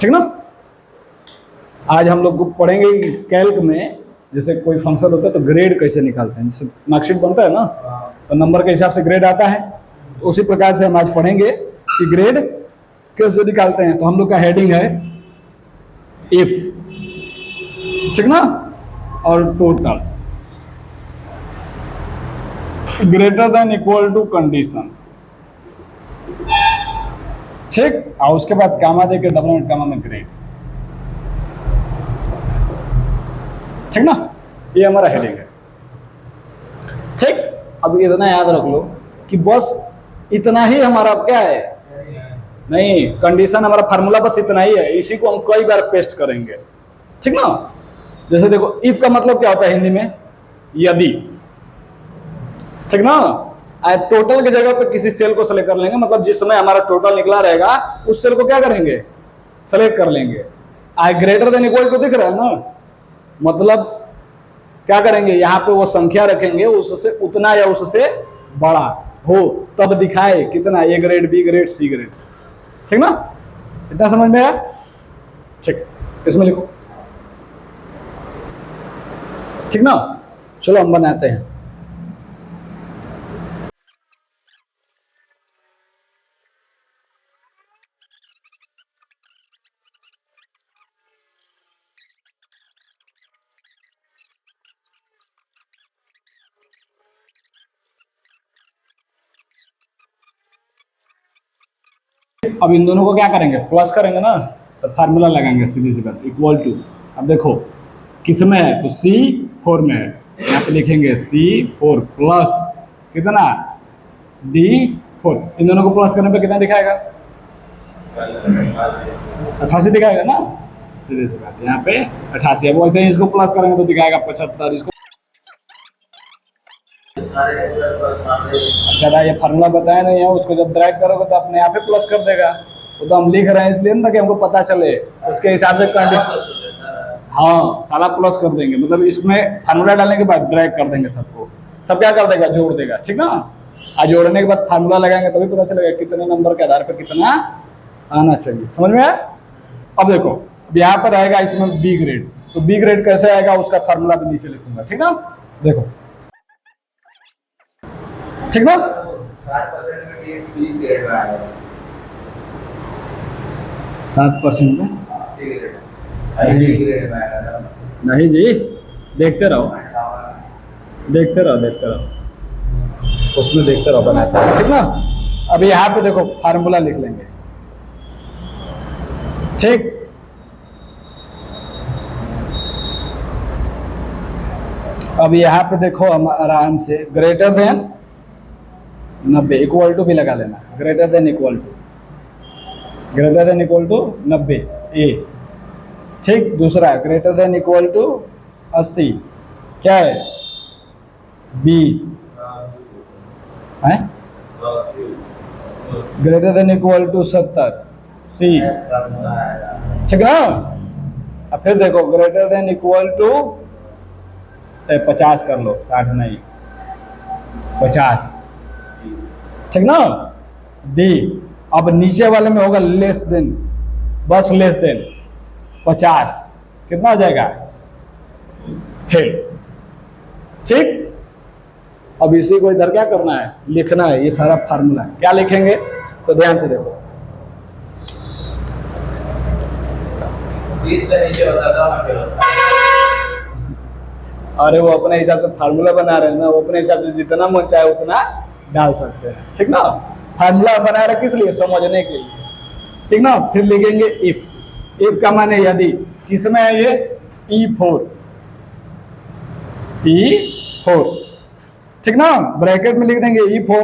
ठीक ना। आज हम लोग पढ़ेंगे कैल्क में जैसे कोई फंक्शन होता है तो ग्रेड कैसे निकालते हैं, जैसे मार्कशीट बनता है ना तो नंबर के हिसाब से ग्रेड आता है, तो उसी प्रकार से हम आज पढ़ेंगे कि ग्रेड कैसे निकालते हैं। तो हम लोग का हेडिंग है इफ, ठीक ना, और total greater than equal to condition, ठीक, और उसके बाद कामा दे के डबल एंड कामा में ग्रेड, ठीक ना। ये हमारा हेडिंग है, ठीक। अब इतना याद रख लो कि बस इतना ही हमारा क्या है, नहीं, कंडीशन हमारा फार्मूला बस इतना ही है, इसी को हम कई बार पेस्ट करेंगे, ठीक ना। जैसे देखो इफ का मतलब क्या होता है हिंदी में, यदि, ठीक ना। टोटल की जगह पे किसी सेल को सेलेक्ट कर लेंगे, मतलब जिस समय हमारा टोटल निकला रहेगा उस सेल को क्या करेंगे, सेलेक्ट कर लेंगे। ग्रेटर देन इक्वल टू दिख रहा है ना, मतलब क्या करेंगे, यहाँ पे वो संख्या रखेंगे उससे उतना या उससे बड़ा हो तब दिखाए कितना, A grade, B grade, C grade, ठीक ना। इतना समझ में आया, ठीक। इसमें लिखो, ठीक ना। चलो हम बनाते हैं। अब इन दोनों को क्या करेंगे, प्लस करेंगे ना, तो फार्मूला लगाएंगे सीधी सी बात, इक्वल टू। अब देखो किस में है, तो C4 में है, यहाँ पे लिखेंगे C4 प्लस कितना, D4। इन दोनों को प्लस करने पे कितना दिखाएगा, 88 दिखाएगा ना, सीधी सी बात, यहाँ पे 88। अब वैसे ही इसको प्लस करेंगे तो दिखाएगा 75। इसको अच्छा, ये फार्मूला बताया नहीं है, उसको जब ड्रैग करोगे तो अपने आप ही प्लस कर देगा। वो तो हम लिख रहे हैं इसलिए ना कि हमको पता चले, उसके हिसाब से हाँ सारा प्लस कर देंगे, मतलब इसमें फार्मूला डालने के बाद ड्रैग कर देंगे सबको, सब क्या कर देगा, जोड़ देगा, ठीक ना। आज जोड़ने के बाद फार्मूला लगाएंगे तभी पता चलेगा कितने नंबर के आधार पर कितना आना चाहिए, समझ में आया। अब देखो यहाँ पर आएगा इसमें बी ग्रेड, तो बी ग्रेड कैसे आएगा उसका फार्मूला भी नीचे लिखूंगा, ठीक ना। देखो ठीक ना, 7% में नहीं जी, देखते रहो देखते रहो देखते रहो, उसमें देखते रहो बनाते हैं, ठीक ना। अब यहाँ पे देखो फार्मूला लिख लेंगे, ठीक। अब यहाँ पे देखो हम आराम से ग्रेटर देन 90 इक्वल टू भी लगा लेना, ग्रेटर देन इक्वल टू 90 ए, ठीक। दूसरा ग्रेटर देन इक्वल टू 80 क्या है, बी है, ग्रेटर देन इक्वल टू 70 सी, ठीक ना। अब फिर देखो ग्रेटर देन इक्वल टू 50 कर लो, 60 नहीं 50, ठीक ना, डी। अब नीचे वाले में होगा लेस देन, बस लेस देन 50, कितना हो जाएगा, हेड, ठीक। अब इसी को इधर क्या करना है, लिखना है, ये सारा फार्मूला क्या लिखेंगे, तो ध्यान से देखो, अरे वो अपने हिसाब से फार्मूला बना रहे हैं ना, वो अपने हिसाब से जितना मन चाहे उतना डाल सकते हैं, ठीक ना। फार्मूला बना रहे किस लिए, समझने के लिए, ठीक ना। फिर लिखेंगे इफ का माने यदि, किसमें है ये, E4, ठीक ना। ब्रैकेट में लिख देंगे E4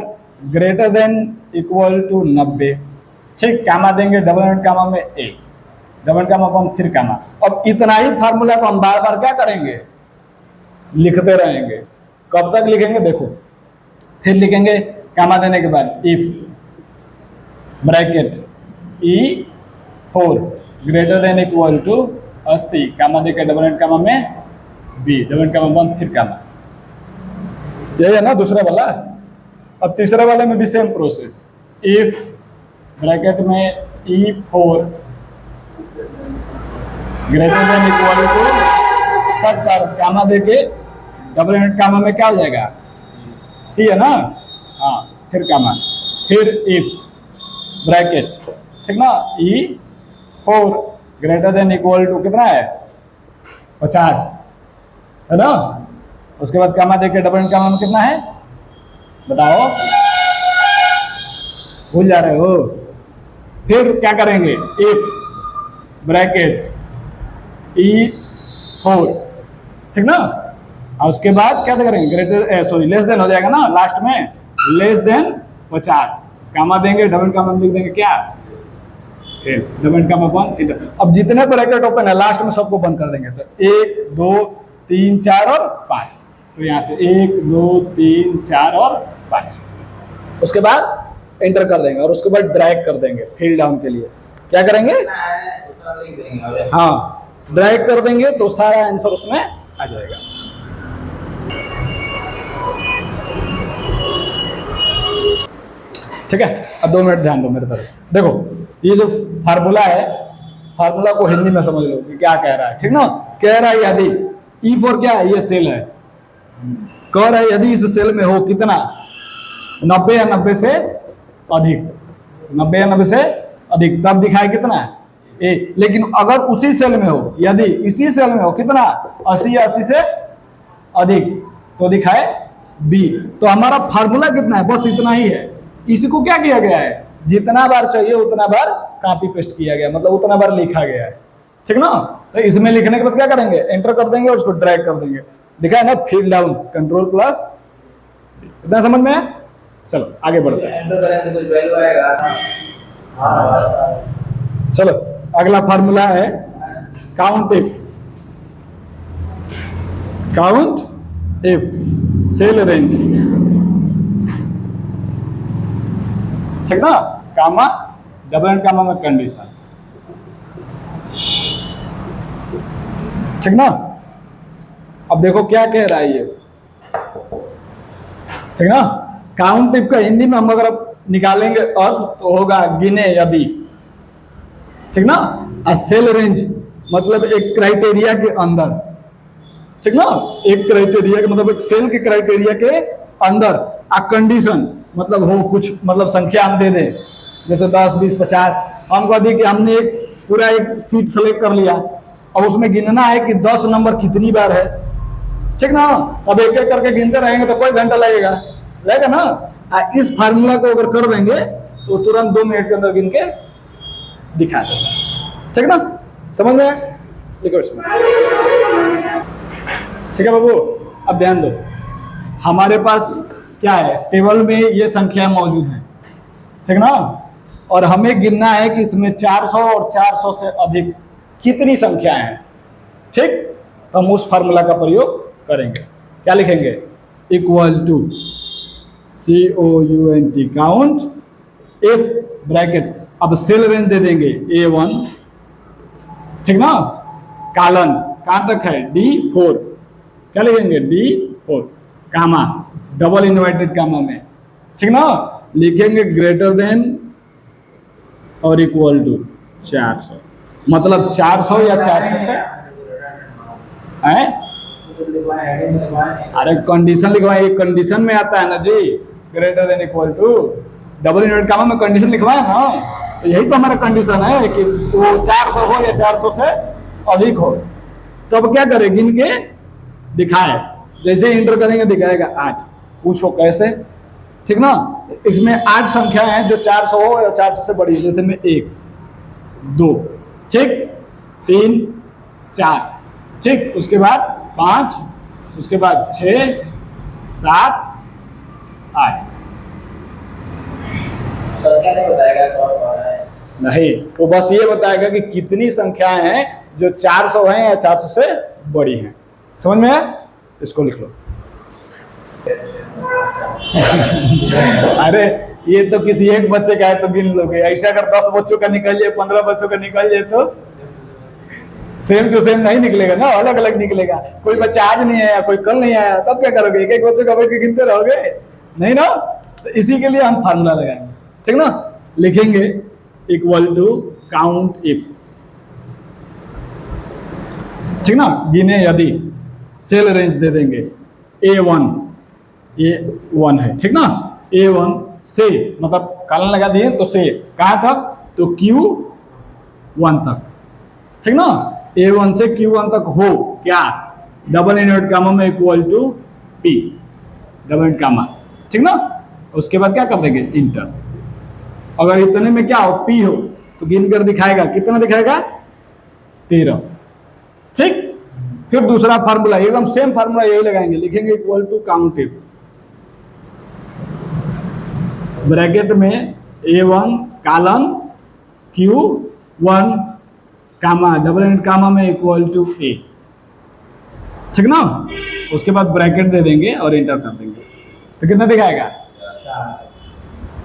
greater than equal to 90, ठीक। कामा देंगे डबल एंड कामा में ए, डबल कामा अपन फिर कामा। अब इतना ही फार्मूला को हम बार बार क्या करेंगे, लिखते रहेंगे। कब तक लिखेंगे, देखो फिर लिखेंगे कामा देने के बाद if bracket E4 greater than equal to 80, comma देकर डबल एंड कामा में बी, डबल एंड कामा बंद फिर कामा, यही है ना दूसरा वाला। अब तीसरे वाले में भी सेम प्रोसेस, इफ ब्रैकेट में E4 greater than equal to सब पर कामा देके डबल इनवर्ट कामा में क्या हो जाएगा, सी है ना, हाँ फिर कामा, फिर इफ ब्रैकेट, ठीक ना, E4 greater than equal to कितना है 50 है ना, उसके बाद कामा देके डबल इनवर्ट कामा में कितना है बताओ, भूल जा रहे हो, फिर क्या करेंगे इफ ब्रैकेट E4, ठीक ना, और उसके बाद क्या करेंगे ग्रेटर सॉरी लेस देन हो जाएगा ना, लास्ट में लेस देन 50 कामा देंगे, डबल कामा में लिख देंगे क्या, फिर डबल कामा बंद, अब जितने ब्रैकेट ओपन है लास्ट में सबको बंद कर देंगे, तो 1 2 3 4 और 5, तो यहाँ से 1 2 3 4 और 5, उसके बाद एंटर कर देंगे और उसके बाद ड्रैग कर देंगे फिल डाउन के लिए, क्या करेंगे हाँ ड्रैग कर देंगे तो सारा आंसर उसमें आ जाएगा। ठीक है, अब 2 मिनट ध्यान दो मेरे तरफ, देखो ये जो फार्मूला है, फार्मूला को हिंदी में समझ लो कि क्या कह रहा है, ठीक ना, कह रहा है यदि E4 क्या है, ये सेल है, कह रहा है यदि इस सेल में हो कितना 90 या 90 से अधिक, 90 या 90 से अधिक, तब दिखाए कितना ए, लेकिन अगर उसी सेल में हो, यदि इसी सेल में हो कितना 80 या 80 से अधिक तो दिखाए बी, तो हमारा फार्मूला कितना है बस इतना ही है, इसको क्या किया गया है जितना बार चाहिए उतना बार कॉपी पेस्ट किया गया, मतलब उतना बार लिखा गया है, ठीक ना, तो इसमें लिखने के बाद क्या करेंगे एंटर कर देंगे और उसको ड्रैग कर देंगे, दिखा है ना फिल डाउन कंट्रोल प्लस, इतना समझ में है, चलो आगे बढ़ते हैं, एंटर करें तो कुछ वैल्यू आएगा, चलो अगला फार्मूला है काउंट इफ सेल रेंज, ठीक ना, कामा डबल एंड कामा में कंडीशन, ठीक ना, अब देखो क्या कह रहा है ये, ठीक ना, काउंट इफ का हिंदी में हम अगर निकालेंगे अर्थ तो होगा गिने यदि, ठीक ना, आ सेल रेंज मतलब एक क्राइटेरिया के अंदर, ठीक ना, एक क्राइटेरिया के मतलब एक सेल के क्राइटेरिया के अंदर, आ कंडीशन मतलब हो कुछ मतलब संख्या हम दे दें जैसे 10 20 50, हम कह दी कि हमने एक पूरा एक सीट सेलेक्ट कर लिया, अब उसमें गिनना है कि 10 नंबर कितनी बार है, ठीक ना, अब एक एक करके गिनते रहेंगे तो कोई घंटा लगेगा ना, इस फार्मूला को अगर कर देंगे तो तुरंत 2 मिनट के अंदर गिन के दिखा देगा, ठीक ना, समझ में लिखो इसमें, ठीक है बाबू, अब ध्यान दो हमारे पास क्या है टेबल में ये संख्या मौजूद है, ठीक ना, और हमें गिनना है कि इसमें 400 और 400 से अधिक कितनी संख्याएं हैं, ठीक, तो हम उस फार्मूला का प्रयोग करेंगे, क्या लिखेंगे equal to COUNT count if bracket, अब सेल रेंज दे देंगे A1, ठीक ना, कालन कहां तक है D4, क्या लिखेंगे D4 कामा डबल इन्वर्टेड कामा में, ठीक ना, लिखेंगे ग्रेटर देन और इक्वल टू 400, मतलब 400 या 400 से है, अरे कंडीशन लिखवाए, एक कंडीशन में आता है ना जी, greater than equal to double inverted comma में कंडीशन लिखवाए ना, तो यही तो हमारा कंडीशन है कि वो 400 हो या 400 से अधिक हो, तो अब क्या करें गिन के दिखाए, जैसे इंटर करेंगे दिखाएगा 8, पूछो कैसे, ठीक ना, इसमें 8 संख्या है जो 400 हो या 400 से बड़ी है, जैसे में 1 2 ठीक, 3 4 ठीक, उसके बाद 5, उसके बाद 6 7 8, संख्या नहीं बताएगा कौन कौन है, नहीं, वो बस ये बताएगा कि कितनी संख्याएं हैं जो 400 हैं या 400 से बड़ी हैं, समझ में आया, इसको लिख लो। अरे ये तो किसी एक बच्चे का है तो गिन लोगे, ऐसा अगर 10 बच्चों का निकल जाए 15 बच्चों का निकल जाए तो सेम टू सेम नहीं निकलेगा ना, अलग अलग निकलेगा, कोई बच्चा आज नहीं आया कोई कल नहीं आया, तब क्या करोगे, एक एक बच्चे का बैठ के गिनते रहोगे नहीं ना, तो इसी के लिए हम फार्मूला लगाएंगे, ठीक ना, लिखेंगे इक्वल टू काउंट इफ, ठीक ना, गिने यदि सेल रेंज दे देंगे A1, ये 1 है, ठीक ना, A1 से मतलब कॉलन लगा दिए तो से कहाँ तक, तो Q1 तक, ठीक ना, A1 से Q1 तक हो क्या, डबल इनवर्ट कामा में equal to P, double invert comma, ठीक ना, उसके बाद क्या कर देंगे इंटर। अगर इतने में क्या हो P हो तो गिन कर दिखाएगा, कितना दिखाएगा 13, ठीक। फिर दूसरा फार्मूला एकदम सेम फार्मूला यही लगाएंगे, लिखेंगे इक्वल टू काउंटिव, ब्रैकेट में A1 कॉलन Q1 कामा डबल इनवर्ट कामा में इक्वल टू A, ठीक ना, उसके बाद ब्रैकेट दे देंगे और इंटर कर देंगे तो कितना दिखाएगा,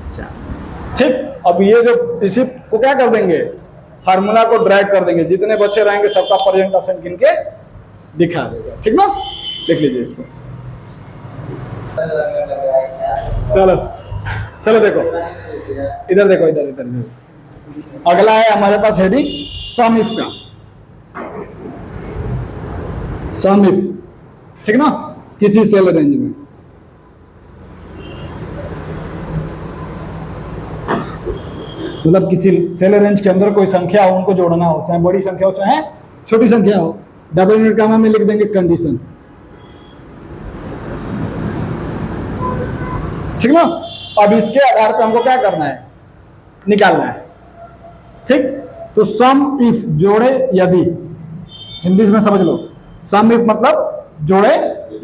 अच्छा, ठीक। अब ये जो इसी को क्या कर देंगे, फार्मूला को ड्रैग कर देंगे, जितने बच्चे रहेंगे सबका प्रेजेंटेशन गिन के दिखा देगा, ठीक ना, देख लीजिए इसको, चलो चलो देखो इधर देखो, इधर इधर देखो। अगला है हमारे पास हेडिंग सम इफ का, सम इफ, ठीक ना, किसी सेल रेंज में, मतलब किसी सेल रेंज के अंदर कोई संख्या हो उनको जोड़ना हो, चाहे बड़ी संख्या हो चाहे छोटी संख्या हो, डबल इनवर्ट कामा में लिख देंगे कंडीशन, ठीक ना। अब इसके आधार पर हमको क्या करना है, निकालना है, ठीक। तो सम इफ जोड़े यदि, हिंदी में समझ लो, सम इफ मतलब जोड़े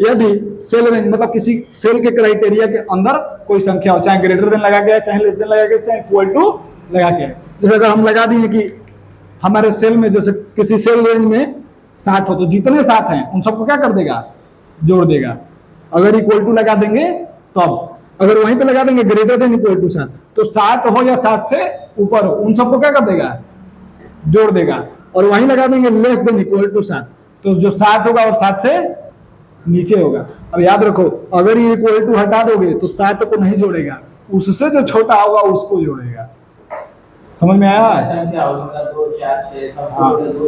यदि सेल रेंज मतलब किसी सेल के क्राइटेरिया के अंदर कोई संख्या हो, चाहे ग्रेटर देन लगा के है, चाहे लेस देन लगा के, चाहे इक्वल टू लगा के है। जैसे अगर हम लगा दिए कि हमारे सेल में जैसे किसी सेल रेंज में 7 हो तो जितने 7 हैं उन सबको क्या कर देगा, जोड़ देगा। अगर इक्वल टू लगा देंगे तब, अगर वहीं पे लगा देंगे ग्रेटर देन इक्वल टू 7 तो 7 हो या 7 से ऊपर हो उन सबको क्या कर देगा, जोड़ देगा। और वहीं लगा देंगे लेस देन इक्वल टू 7 तो जो 7 होगा और 7 से नीचे होगा। अब याद रखो, अगर ये इक्वल टू हटा दोगे तो 7 को नहीं जोड़ेगा, उससे जो छोटा होगा उसको जोड़ेगा। समझ में आया? हाँ,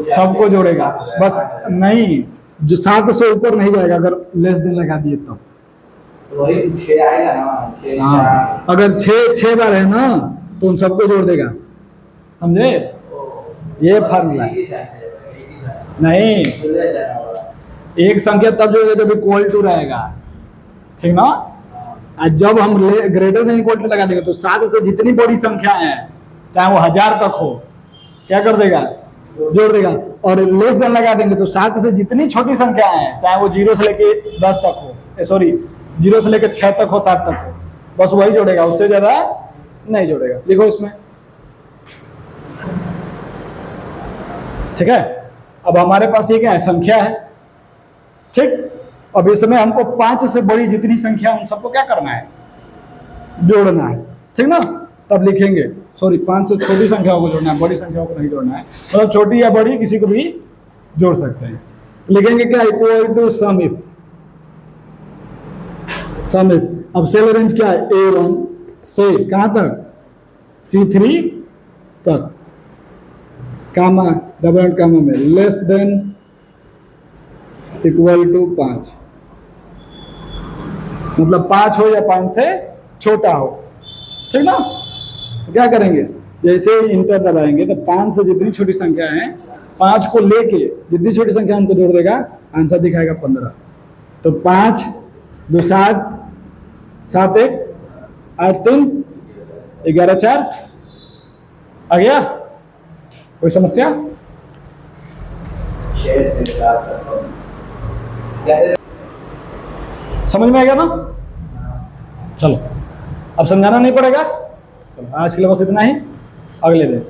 सबको जोड़ेगा, बस नहीं जो 7 से ऊपर नहीं जाएगा अगर लेस देन लगा दिए तो। वही 6 आएगा ना, हाँ, अगर 6 बार है ना तो उन सबको जोड़ देगा, समझे? ये फार्मूला है। नहीं, एक संख्या तब जोड़ेगा जब इक्वल टू रहेगा, ठीक ना। आज जब हम ग्रेटर देन इक्वल टू लगा देंगे तो 7 से जितनी बड़ी संख्या है चाहे वो 1000 तक हो क्या कर देगा, जोड़ देगा। और लेस देन लगा देंगे तो 7 से जितनी छोटी संख्या है चाहे वो 0 से लेके 10 तक हो, सॉरी 0 से लेके 6 तक हो, 7 तक हो, बस वही जोड़ेगा, उससे ज्यादा नहीं जोड़ेगा। लिखो इसमें, ठीक है। अब हमारे पास ये क्या है, संख्या है, ठीक। अब इसमें हमको 5 से बड़ी जितनी संख्या उन सबको क्या करना है, जोड़ना है, ठीक ना। तब लिखेंगे, सॉरी 5 से छोटी संख्याओं को जोड़ना है, बड़ी संख्याओं को नहीं जोड़ना है, मतलब छोटी या बड़ी किसी को भी जोड़ सकते हैं। लिखेंगे क्या, equal to sum if, sum if. अब सेल रेंज क्या है, A1 से कहां तक, C3 तक, कामा डबल कामा में लेस देन इक्वल टू 5, मतलब 5 हो या 5 से छोटा हो, ठीक ना। तो क्या करेंगे, जैसे ही इंटर दबाएंगे तो 5 से जितनी छोटी संख्या है 5 को लेके जितनी छोटी संख्या उनको जोड़ देगा, आंसर दिखाएगा 15। तो 5 2 7 7 1 8 3 11 4 आ गया, कोई समस्या? समझ में आ गया ना? चलो अब समझाना नहीं पड़ेगा। चलो आज के लिए बस इतना ही, अगले दिन